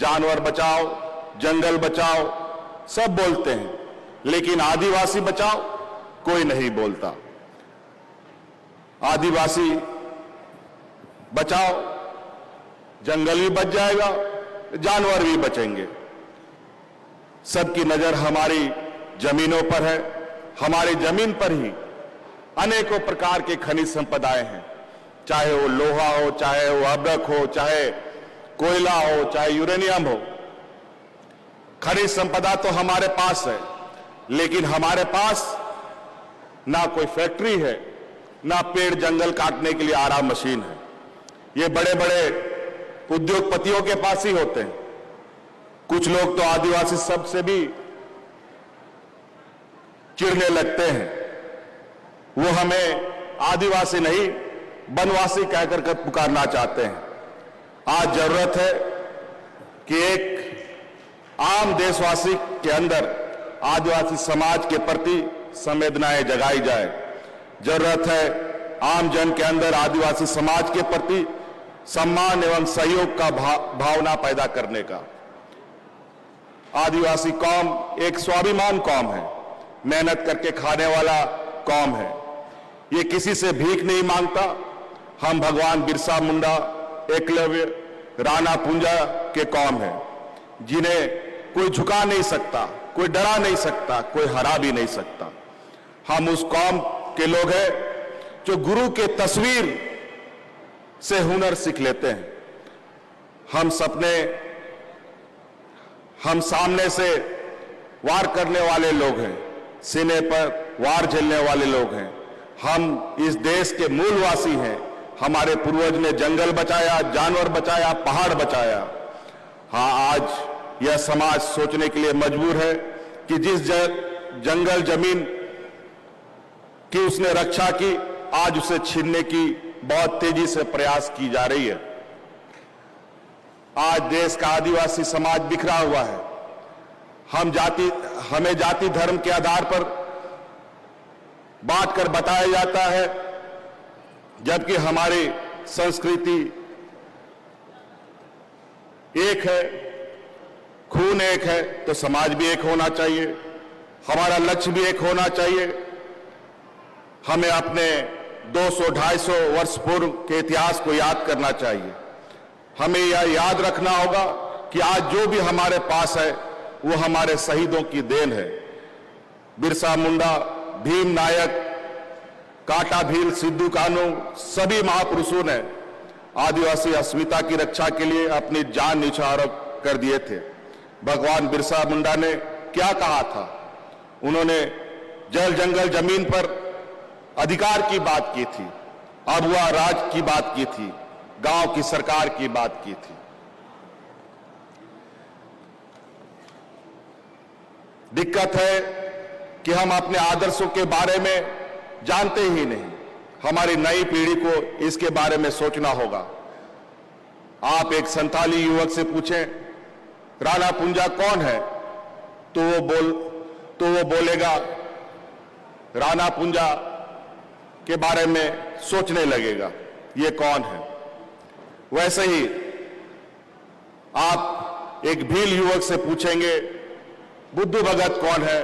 जानवर बचाओ, जंगल बचाओ, सब बोलते हैं, लेकिन आदिवासी बचाओ कोई नहीं बोलता। आदिवासी बचाओ, जंगल भी बच जाएगा, जानवर भी बचेंगे। सबकी नजर हमारी जमीनों पर है। हमारी जमीन पर ही अनेकों प्रकार के खनिज संपदाएं हैं, चाहे वो लोहा हो, चाहे वो अब्रक हो, चाहे कोयला हो, चाहे यूरेनियम हो। खनिज संपदा तो हमारे पास है, लेकिन हमारे पास ना कोई फैक्ट्री है, ना पेड़ जंगल काटने के लिए आराम मशीन है। ये बड़े बड़े उद्योगपतियों के पास ही होते हैं। कुछ लोग तो आदिवासी शब्द से भी चिढ़ने लगते हैं। वो हमें आदिवासी नहीं, वनवासी कहकर के पुकारना चाहते हैं। आज जरूरत है कि एक आम देशवासी के अंदर आदिवासी समाज के प्रति संवेदनाएं जगाई जाए। जरूरत है आम जन के अंदर आदिवासी समाज के प्रति सम्मान एवं सहयोग का भावना पैदा करने का। आदिवासी कौम एक स्वाभिमान कौम है, मेहनत करके खाने वाला कौम है। ये किसी से भीख नहीं मांगता। हम भगवान बिरसा मुंडा, एकलव्य, राणा पुंजा के कौम है, जिन्हें कोई झुका नहीं सकता, कोई डरा नहीं सकता, कोई हरा भी नहीं सकता। हम उस कौम के लोग हैं जो गुरु के तस्वीर से हुनर सीख लेते हैं। हम सामने से वार करने वाले लोग हैं, सीने पर वार झेलने वाले लोग हैं। हम इस देश के मूलवासी हैं। हमारे पूर्वज ने जंगल बचाया, जानवर बचाया, पहाड़ बचाया। हाँ, आज यह समाज सोचने के लिए मजबूर है कि जिस जंगल जमीन की उसने रक्षा की, आज उसे छीनने की बहुत तेजी से प्रयास की जा रही है। आज देश का आदिवासी समाज बिखरा हुआ है। हमें जाति धर्म के आधार पर बांट कर बताया जाता है, जबकि हमारी संस्कृति एक है, खून एक है, तो समाज भी एक होना चाहिए। हमारा लक्ष्य भी एक होना चाहिए। हमें अपने 200-250 वर्ष पूर्व के इतिहास को याद करना चाहिए। हमें यह याद रखना होगा कि आज जो भी हमारे पास है वो हमारे शहीदों की देन है। बिरसा मुंडा, भीम नायक, काटा भील, सिद्धू कानू, सभी महापुरुषों ने आदिवासी अस्मिता की रक्षा के लिए अपनी जान न्यौछावर कर दिए थे। भगवान बिरसा मुंडा ने क्या कहा था? उन्होंने जल जंगल जमीन पर अधिकार की बात की थी, अब वह राज की बात की थी, गांव की सरकार की बात की थी। दिक्कत है कि हम अपने आदर्शों के बारे में जानते ही नहीं। हमारी नई पीढ़ी को इसके बारे में सोचना होगा। आप एक संथाली युवक से पूछें राणा पुंजा कौन है, तो वो बोलेगा, राणा पुंजा के बारे में सोचने लगेगा ये कौन है। वैसे ही आप एक भील युवक से पूछेंगे बुद्धू भगत कौन है,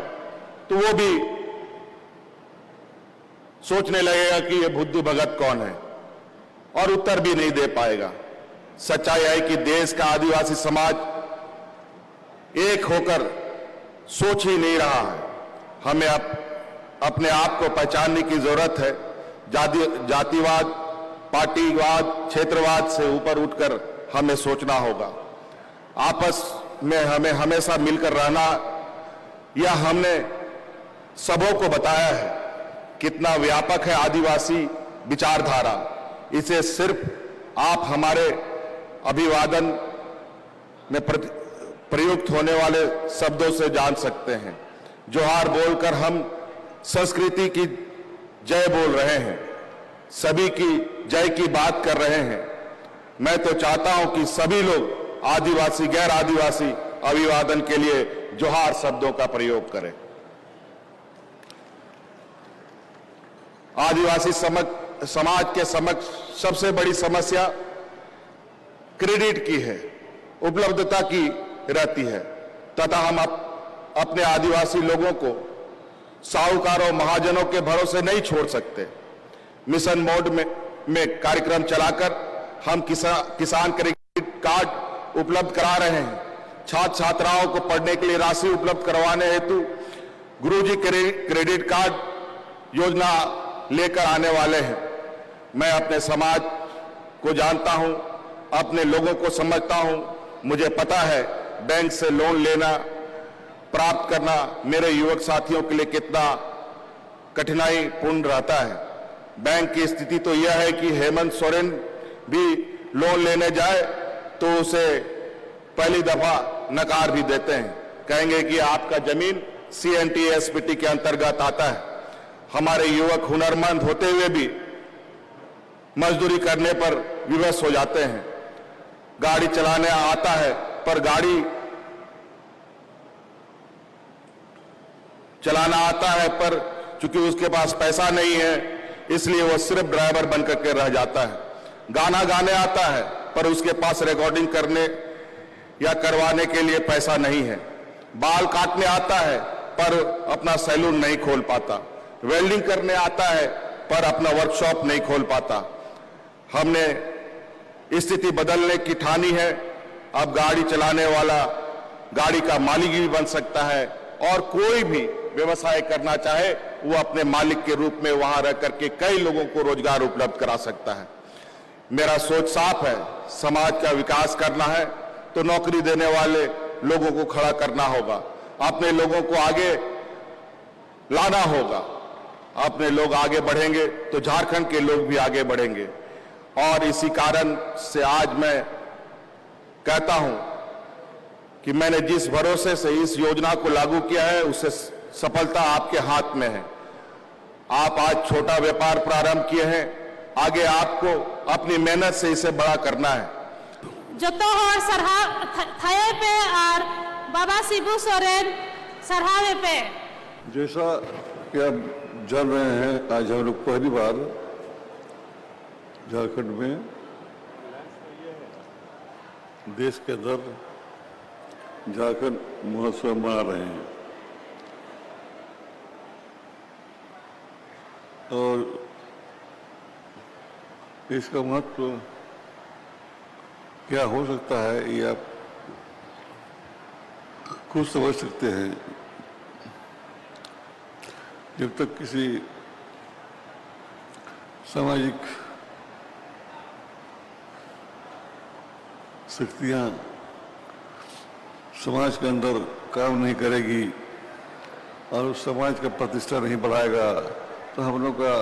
तो वो भी सोचने लगेगा कि ये बुद्धू भगत कौन है, और उत्तर भी नहीं दे पाएगा। सच्चाई है कि देश का आदिवासी समाज एक होकर सोच ही नहीं रहा है। हमें अपने आप को पहचानने की जरूरत है। जातिवाद, पार्टीवाद, क्षेत्रवाद से ऊपर उठकर हमें सोचना होगा। आपस में हमें हमेशा मिलकर रहना, यह हमने सबों को बताया है कितना व्यापक है आदिवासी विचारधारा। इसे सिर्फ आप हमारे अभिवादन में प्रयुक्त होने वाले शब्दों से जान सकते हैं। जोहार बोलकर हम संस्कृति की जय बोल रहे हैं, सभी की जय की बात कर रहे हैं। मैं तो चाहता हूं कि सभी लोग आदिवासी, गैर आदिवासी अभिवादन के लिए जोहार शब्दों का प्रयोग करें। आदिवासी समाज के समक्ष सबसे बड़ी समस्या क्रेडिट की है। उपलब्धता की रहती है तथा हम अपने आदिवासी लोगों को साहूकारों महाजनों के भरोसे नहीं छोड़ सकते। मिशन मोड में कार्यक्रम चलाकर हम किसान क्रेडिट कार्ड उपलब्ध करा रहे हैं। छात्र छात्राओं को पढ़ने के लिए राशि उपलब्ध करवाने हेतु गुरुजी क्रेडिट कार्ड योजना लेकर आने वाले हैं। मैं अपने समाज को जानता हूं, अपने लोगों को समझता हूं। मुझे पता है बैंक से लोन लेना प्राप्त करना मेरे युवक साथियों के लिए कितना कठिनाई पूर्ण रहता है। बैंक की स्थिति तो यह है कि हेमंत सोरेन भी लोन लेने जाए तो उसे पहली दफा नकार भी देते हैं, कहेंगे कि आपका जमीन CNTSPT के अंतर्गत आता है। हमारे युवक हुनरमंद होते हुए भी मजदूरी करने पर विवश हो जाते हैं। गाड़ी चलाने आता है पर गाड़ी चलाना आता है पर चूंकि उसके पास पैसा नहीं है इसलिए वो सिर्फ ड्राइवर बनकर के रह जाता है। गाना गाने आता है पर उसके पास रिकॉर्डिंग करने या करवाने के लिए पैसा नहीं है। बाल काटने आता है पर अपना सैलून नहीं खोल पाता। वेल्डिंग करने आता है पर अपना वर्कशॉप नहीं खोल पाता। हमने स्थिति बदलने की ठानी है। अब गाड़ी चलाने वाला गाड़ी का मालिक भी बन सकता है और कोई भी व्यवसाय करना चाहे वो अपने मालिक के रूप में वहां रह करके कई लोगों को रोजगार उपलब्ध करा सकता है। मेरा सोच साफ है, समाज का विकास करना है तो नौकरी देने वाले लोगों को खड़ा करना होगा, अपने लोगों को आगे लाना होगा। अपने लोग आगे बढ़ेंगे तो झारखंड के लोग भी आगे बढ़ेंगे। और इसी कारण से आज मैं कहता हूं कि मैंने जिस भरोसे से इस योजना को लागू किया है उससे सफलता आपके हाथ में है। आप आज छोटा व्यापार प्रारंभ किए हैं, आगे आपको अपनी मेहनत से इसे बड़ा करना है। जोतो हर सरहा थाये पे और बाबा शिबू सोरेन सरहावे पे। जैसा कि आप जान रहे हैं, आज हम लोग पहली बार झारखंड में देश के अंदर झारखंड महोत्सव मना रहे हैं और इसका महत्व क्या हो सकता है ये आप खुद समझ सकते हैं। जब तक किसी सामाजिक शक्तियां समाज के अंदर काम नहीं करेगी और उस समाज का प्रतिष्ठा नहीं बढ़ाएगा तो हम लोग का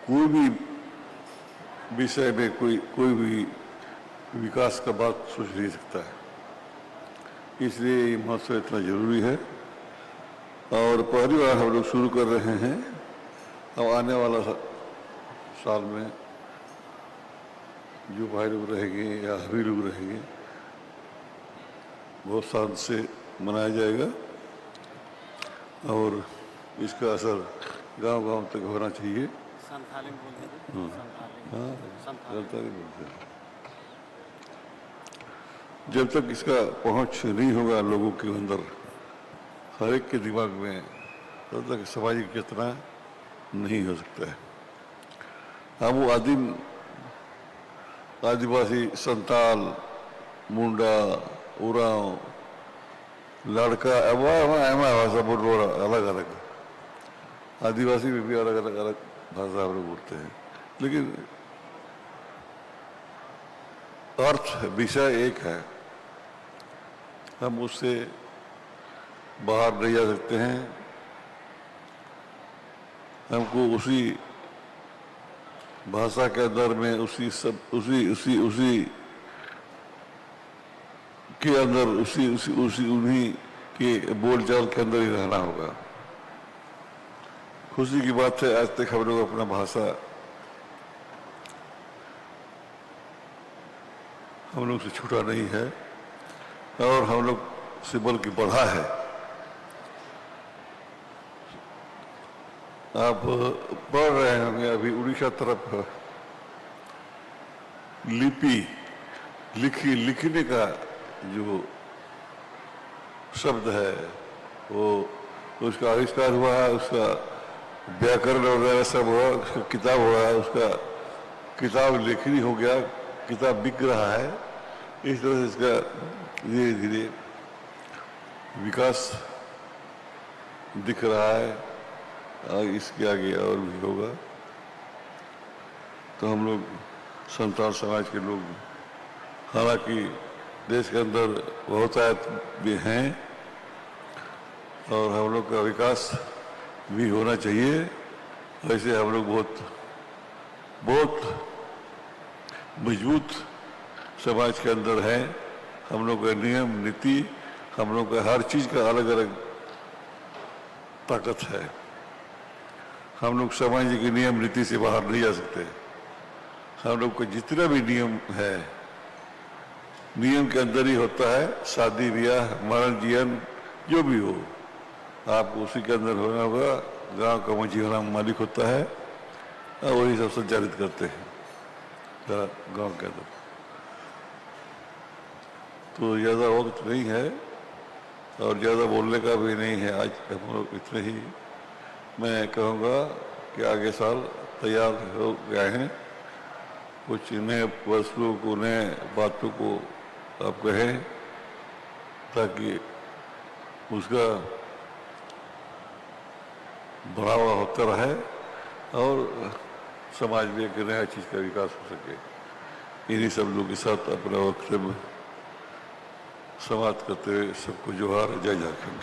कोई भी विषय में कोई भी विकास का बात सोच नहीं सकता है। इसलिए ये महोत्सव इतना जरूरी है और पहली बार हम लोग शुरू कर रहे हैं। अब आने वाला साल में जो भाई लोग रहेंगे या सभी लोग रहेंगे बहुत शांत से मनाया जाएगा और इसका असर गांव-गांव तक होना चाहिए। संथाली बोलते हैं। हाँ, संथाली बोलते हैं। जब तक इसका पहुंच नहीं होगा लोगों के अंदर, हर एक के दिमाग में, तब तक सामाजिक चेतना नहीं हो सकता है। हम वो आदिवासी संताल, मुंडा, उरांव, लड़का भाषा बोल रहा अलग अलग, आदिवासी में भी अलग अलग भाषा हम लोग बोलते हैं, लेकिन अर्थ विषय एक है। हम उससे बाहर नहीं जा सकते हैं। हमको उसी भाषा के अंदर में उसी के अंदर उन्हीं के बोलचाल के अंदर ही रहना होगा। खुशी की बात है आज तक हम लोग अपना भाषा हम लोग से छूटा नहीं है और हम लोग से बल्कि बढ़ा है। आप पढ़ रहे होंगे अभी उड़ीसा तरफ लिपि लिखने का जो शब्द है वो उसका आविष्कार हुआ है, उसका व्याकरण वगैरह सब हुआ, उसका किताब हुआ है, उसका किताब लेखनी हो गया, किताब बिक रहा है। इस तरह से इसका धीरे धीरे विकास दिख रहा है और इसके आगे और भी होगा। तो हम लोग संताल समाज के लोग हालांकि देश के अंदर बहुतायत भी हैं और हम लोग का विकास भी होना चाहिए। वैसे हम लोग बहुत मजबूत समाज के अंदर हैं। हम लोग का नियम नीति, हम लोग का हर चीज़ का अलग अलग ताकत है। हम लोग समाज के नियम नीति से बाहर नहीं जा सकते। हम लोग का जितना भी नियम है, नियम के अंदर ही होता है। शादी ब्याह मरण जीवन जो भी हो, आपको उसी के अंदर होना होगा। गांव का मुझी होना मालिक होता है और वही सब संचालित करते हैं गांव के अंदर। तो ज़्यादा वक्त नहीं है और ज़्यादा बोलने का भी नहीं है। आज हम लोग इतने ही मैं कहूँगा कि आगे साल तैयार हो गए हैं। कुछ नए वस्तुओं को, नए बातों को आप कहें ताकि उसका बढ़ावा होता रहे और समाज में एक नया चीज़ का विकास हो सके। इन्हीं सब लोगों के साथ अपना वक्तव्य समाप्त करते हुए सबको जोहार, जय झारखंड।